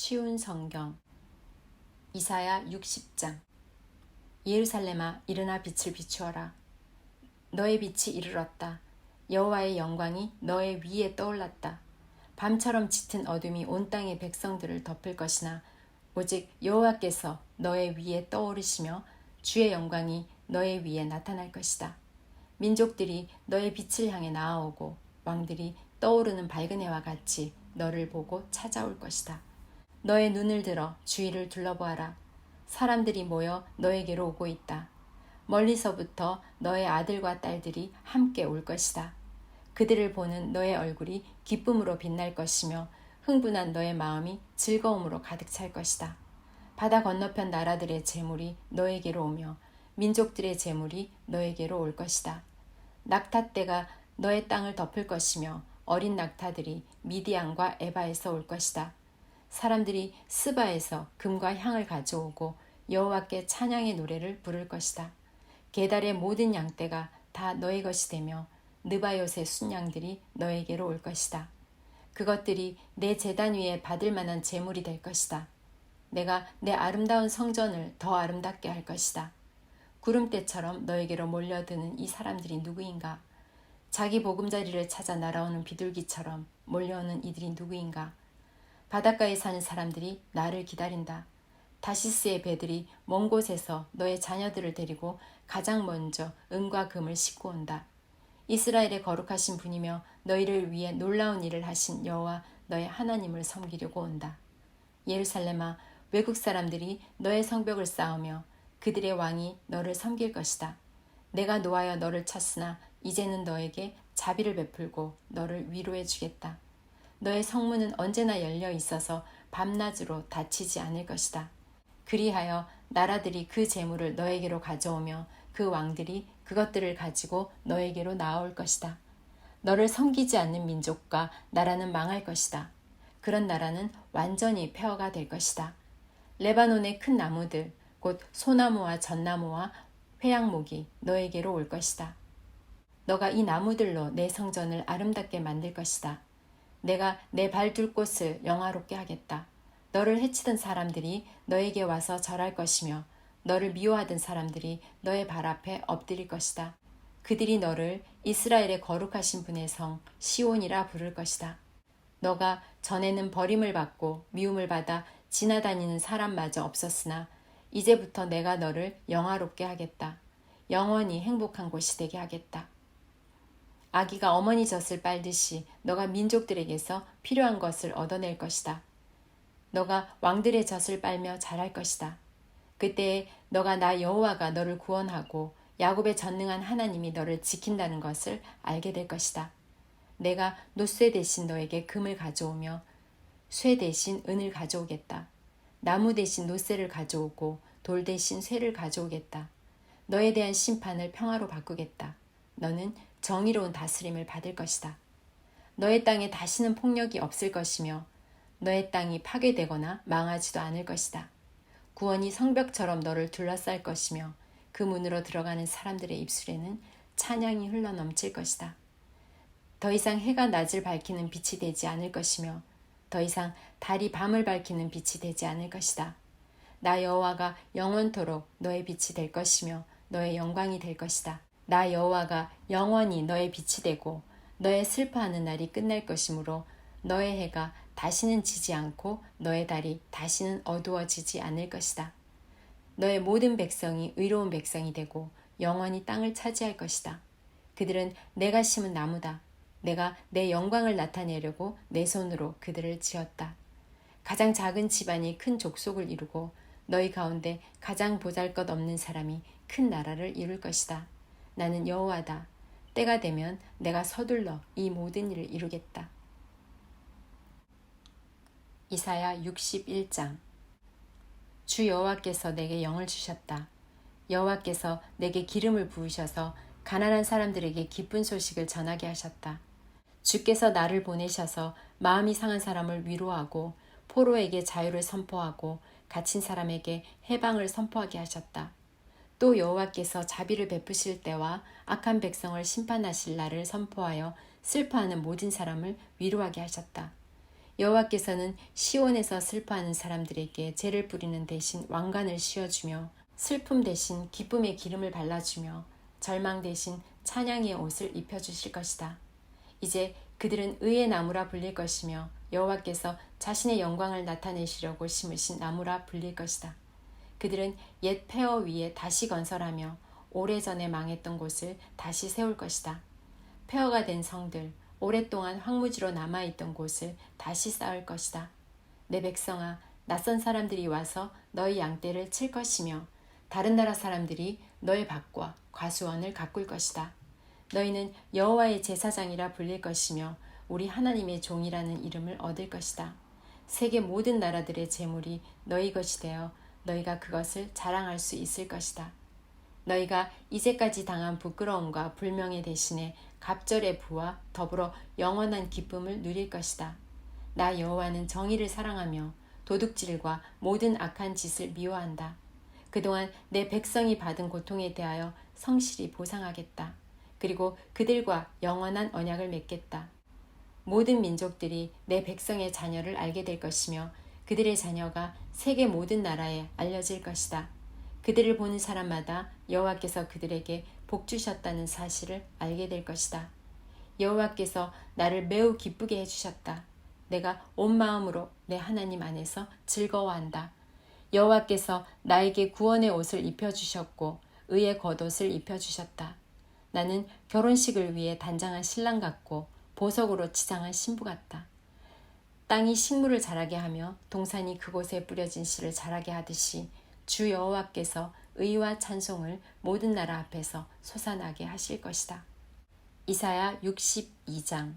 쉬운 성경 이사야 60장. 예루살렘아, 일어나 빛을 비추어라. 너의 빛이 이르렀다. 여호와의 영광이 너의 위에 떠올랐다. 밤처럼 짙은 어둠이 온 땅의 백성들을 덮을 것이나 오직 여호와께서 너의 위에 떠오르시며 주의 영광이 너의 위에 나타날 것이다. 민족들이 너의 빛을 향해 나아오고 왕들이 떠오르는 밝은 해와 같이 너를 보고 찾아올 것이다. 너의 눈을 들어 주위를 둘러보아라. 사람들이 모여 너에게로 오고 있다. 멀리서부터 너의 아들과 딸들이 함께 올 것이다. 그들을 보는 너의 얼굴이 기쁨으로 빛날 것이며 흥분한 너의 마음이 즐거움으로 가득 찰 것이다. 바다 건너편 나라들의 재물이 너에게로 오며 민족들의 재물이 너에게로 올 것이다. 낙타떼가 너의 땅을 덮을 것이며 어린 낙타들이 미디안과 에바에서 올 것이다. 사람들이 스바에서 금과 향을 가져오고 여호와께 찬양의 노래를 부를 것이다. 게달의 모든 양떼가 다 너의 것이 되며 느바요의 순양들이 너에게로 올 것이다. 그것들이 내 제단 위에 받을 만한 제물이 될 것이다. 내가 내 아름다운 성전을 더 아름답게 할 것이다. 구름대처럼 너에게로 몰려드는 이 사람들이 누구인가? 자기 보금자리를 찾아 날아오는 비둘기처럼 몰려오는 이들이 누구인가? 바닷가에 사는 사람들이 나를 기다린다. 다시스의 배들이 먼 곳에서 너의 자녀들을 데리고 가장 먼저 은과 금을 싣고 온다. 이스라엘의 거룩하신 분이며 너희를 위해 놀라운 일을 하신 여호와 너의 하나님을 섬기려고 온다. 예루살렘아, 외국 사람들이 너의 성벽을 쌓으며 그들의 왕이 너를 섬길 것이다. 내가 노하여 너를 쳤으나 이제는 너에게 자비를 베풀고 너를 위로해 주겠다. 너의 성문은 언제나 열려 있어서 밤낮으로 닫히지 않을 것이다. 그리하여 나라들이 그 재물을 너에게로 가져오며 그 왕들이 그것들을 가지고 너에게로 나아올 것이다. 너를 섬기지 않는 민족과 나라는 망할 것이다. 그런 나라는 완전히 폐허가 될 것이다. 레바논의 큰 나무들, 곧 소나무와 전나무와 회양목이 너에게로 올 것이다. 너가 이 나무들로 내 성전을 아름답게 만들 것이다. 내가 내 발 둘 곳을 영화롭게 하겠다. 너를 해치던 사람들이 너에게 와서 절할 것이며 너를 미워하던 사람들이 너의 발 앞에 엎드릴 것이다. 그들이 너를 이스라엘의 거룩하신 분의 성 시온이라 부를 것이다. 너가 전에는 버림을 받고 미움을 받아 지나다니는 사람마저 없었으나 이제부터 내가 너를 영화롭게 하겠다. 영원히 행복한 곳이 되게 하겠다. 아기가 어머니 젖을 빨듯이 너가 민족들에게서 필요한 것을 얻어낼 것이다. 너가 왕들의 젖을 빨며 자랄 것이다. 그때에 너가 나 여호와가 너를 구원하고 야곱의 전능한 하나님이 너를 지킨다는 것을 알게 될 것이다. 내가 노쇠 대신 너에게 금을 가져오며 쇠 대신 은을 가져오겠다. 나무 대신 노쇠를 가져오고 돌 대신 쇠를 가져오겠다. 너에 대한 심판을 평화로 바꾸겠다. 너는 정의로운 다스림을 받을 것이다. 너의 땅에 다시는 폭력이 없을 것이며 너의 땅이 파괴되거나 망하지도 않을 것이다. 구원이 성벽처럼 너를 둘러쌀 것이며 그 문으로 들어가는 사람들의 입술에는 찬양이 흘러넘칠 것이다. 더 이상 해가 낮을 밝히는 빛이 되지 않을 것이며 더 이상 달이 밤을 밝히는 빛이 되지 않을 것이다. 나 여호와가 영원토록 너의 빛이 될 것이며 너의 영광이 될 것이다. 나 여호와가 영원히 너의 빛이 되고 너의 슬퍼하는 날이 끝날 것이므로 너의 해가 다시는 지지 않고 너의 달이 다시는 어두워지지 않을 것이다. 너의 모든 백성이 의로운 백성이 되고 영원히 땅을 차지할 것이다. 그들은 내가 심은 나무다. 내가 내 영광을 나타내려고 내 손으로 그들을 지었다. 가장 작은 집안이 큰 족속을 이루고 너희 가운데 가장 보잘것없는 사람이 큰 나라를 이룰 것이다. 나는 여호와다. 때가 되면 내가 서둘러 이 모든 일을 이루겠다. 이사야 61장. 주 여호와께서 내게 영을 주셨다. 여호와께서 내게 기름을 부으셔서 가난한 사람들에게 기쁜 소식을 전하게 하셨다. 주께서 나를 보내셔서 마음이 상한 사람을 위로하고 포로에게 자유를 선포하고 갇힌 사람에게 해방을 선포하게 하셨다. 또 여호와께서 자비를 베푸실 때와 악한 백성을 심판하실 날을 선포하여 슬퍼하는 모든 사람을 위로하게 하셨다. 여호와께서는 시온에서 슬퍼하는 사람들에게 죄를 뿌리는 대신 왕관을 씌워주며 슬픔 대신 기쁨의 기름을 발라주며 절망 대신 찬양의 옷을 입혀주실 것이다. 이제 그들은 의의 나무라 불릴 것이며 여호와께서 자신의 영광을 나타내시려고 심으신 나무라 불릴 것이다. 그들은 옛 폐허 위에 다시 건설하며 오래전에 망했던 곳을 다시 세울 것이다. 폐허가 된 성들, 오랫동안 황무지로 남아있던 곳을 다시 쌓을 것이다. 내 백성아, 낯선 사람들이 와서 너희 양떼를 칠 것이며 다른 나라 사람들이 너의 밭과 과수원을 가꿀 것이다. 너희는 여호와의 제사장이라 불릴 것이며 우리 하나님의 종이라는 이름을 얻을 것이다. 세계 모든 나라들의 재물이 너희 것이 되어 너희가 그것을 자랑할 수 있을 것이다. 너희가 이제까지 당한 부끄러움과 불명예 대신에 갑절의 부와 더불어 영원한 기쁨을 누릴 것이다. 나 여호와는 정의를 사랑하며 도둑질과 모든 악한 짓을 미워한다. 그동안 내 백성이 받은 고통에 대하여 성실히 보상하겠다. 그리고 그들과 영원한 언약을 맺겠다. 모든 민족들이 내 백성의 자녀를 알게 될 것이며 그들의 자녀가 세계 모든 나라에 알려질 것이다. 그들을 보는 사람마다 여호와께서 그들에게 복 주셨다는 사실을 알게 될 것이다. 여호와께서 나를 매우 기쁘게 해주셨다. 내가 온 마음으로 내 하나님 안에서 즐거워한다. 여호와께서 나에게 구원의 옷을 입혀주셨고 의의 겉옷을 입혀주셨다. 나는 결혼식을 위해 단장한 신랑 같고 보석으로 치장한 신부 같다. 땅이 식물을 자라게 하며 동산이 그곳에 뿌려진 씨를 자라게 하듯이 주 여호와께서 의와 찬송을 모든 나라 앞에서 솟아나게 하실 것이다. 이사야 62장.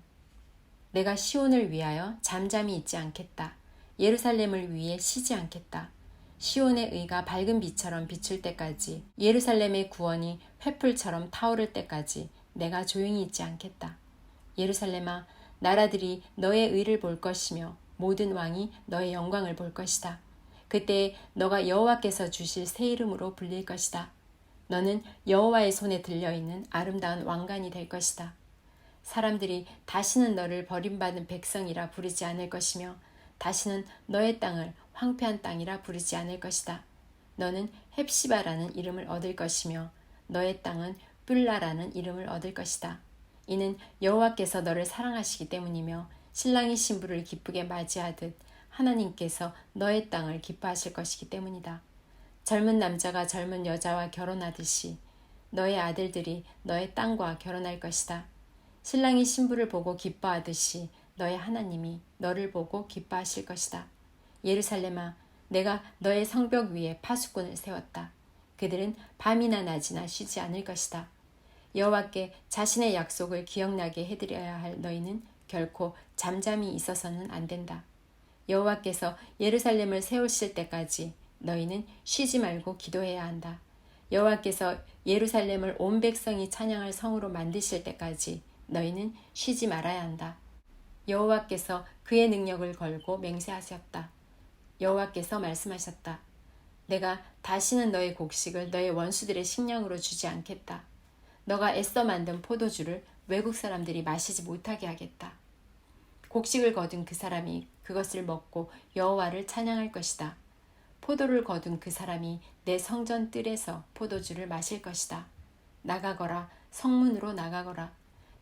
내가 시온을 위하여 잠잠히 있지 않겠다. 예루살렘을 위해 쉬지 않겠다. 시온의 의가 밝은 빛처럼 비출 때까지, 예루살렘의 구원이 횃불처럼 타오를 때까지 내가 조용히 있지 않겠다. 예루살렘아, 나라들이 너의 의를 볼 것이며 모든 왕이 너의 영광을 볼 것이다. 그때 너가 여호와께서 주실 새 이름으로 불릴 것이다. 너는 여호와의 손에 들려있는 아름다운 왕관이 될 것이다. 사람들이 다시는 너를 버림받은 백성이라 부르지 않을 것이며 다시는 너의 땅을 황폐한 땅이라 부르지 않을 것이다. 너는 헵시바라는 이름을 얻을 것이며 너의 땅은 뿔라라는 이름을 얻을 것이다. 이는 여호와께서 너를 사랑하시기 때문이며 신랑이 신부를 기쁘게 맞이하듯 하나님께서 너의 땅을 기뻐하실 것이기 때문이다. 젊은 남자가 젊은 여자와 결혼하듯이 너의 아들들이 너의 땅과 결혼할 것이다. 신랑이 신부를 보고 기뻐하듯이 너의 하나님이 너를 보고 기뻐하실 것이다. 예루살렘아, 내가 너의 성벽 위에 파수꾼을 세웠다. 그들은 밤이나 낮이나 쉬지 않을 것이다. 여호와께 자신의 약속을 기억나게 해드려야 할 너희는 결코 잠잠히 있어서는 안 된다. 여호와께서 예루살렘을 세우실 때까지 너희는 쉬지 말고 기도해야 한다. 여호와께서 예루살렘을 온 백성이 찬양할 성으로 만드실 때까지 너희는 쉬지 말아야 한다. 여호와께서 그의 능력을 걸고 맹세하셨다. 여호와께서 말씀하셨다. 내가 다시는 너의 곡식을 너의 원수들의 식량으로 주지 않겠다. 너가 애써 만든 포도주를 외국 사람들이 마시지 못하게 하겠다. 곡식을 거둔 그 사람이 그것을 먹고 여호와를 찬양할 것이다. 포도를 거둔 그 사람이 내 성전 뜰에서 포도주를 마실 것이다. 나가거라, 성문으로 나가거라.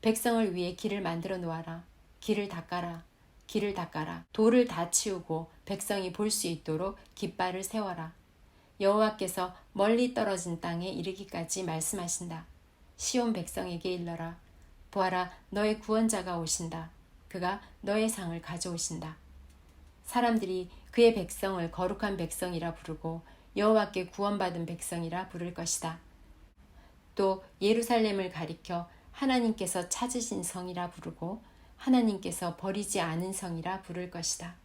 백성을 위해 길을 만들어 놓아라. 길을 닦아라. 길을 닦아라. 돌을 다 치우고 백성이 볼 수 있도록 깃발을 세워라. 여호와께서 멀리 떨어진 땅에 이르기까지 말씀하신다. 시온 백성에게 일러라. 보아라, 너의 구원자가 오신다. 그가 너의 상을 가져오신다. 사람들이 그의 백성을 거룩한 백성이라 부르고 여호와께 구원받은 백성이라 부를 것이다. 또 예루살렘을 가리켜 하나님께서 찾으신 성이라 부르고 하나님께서 버리지 않은 성이라 부를 것이다.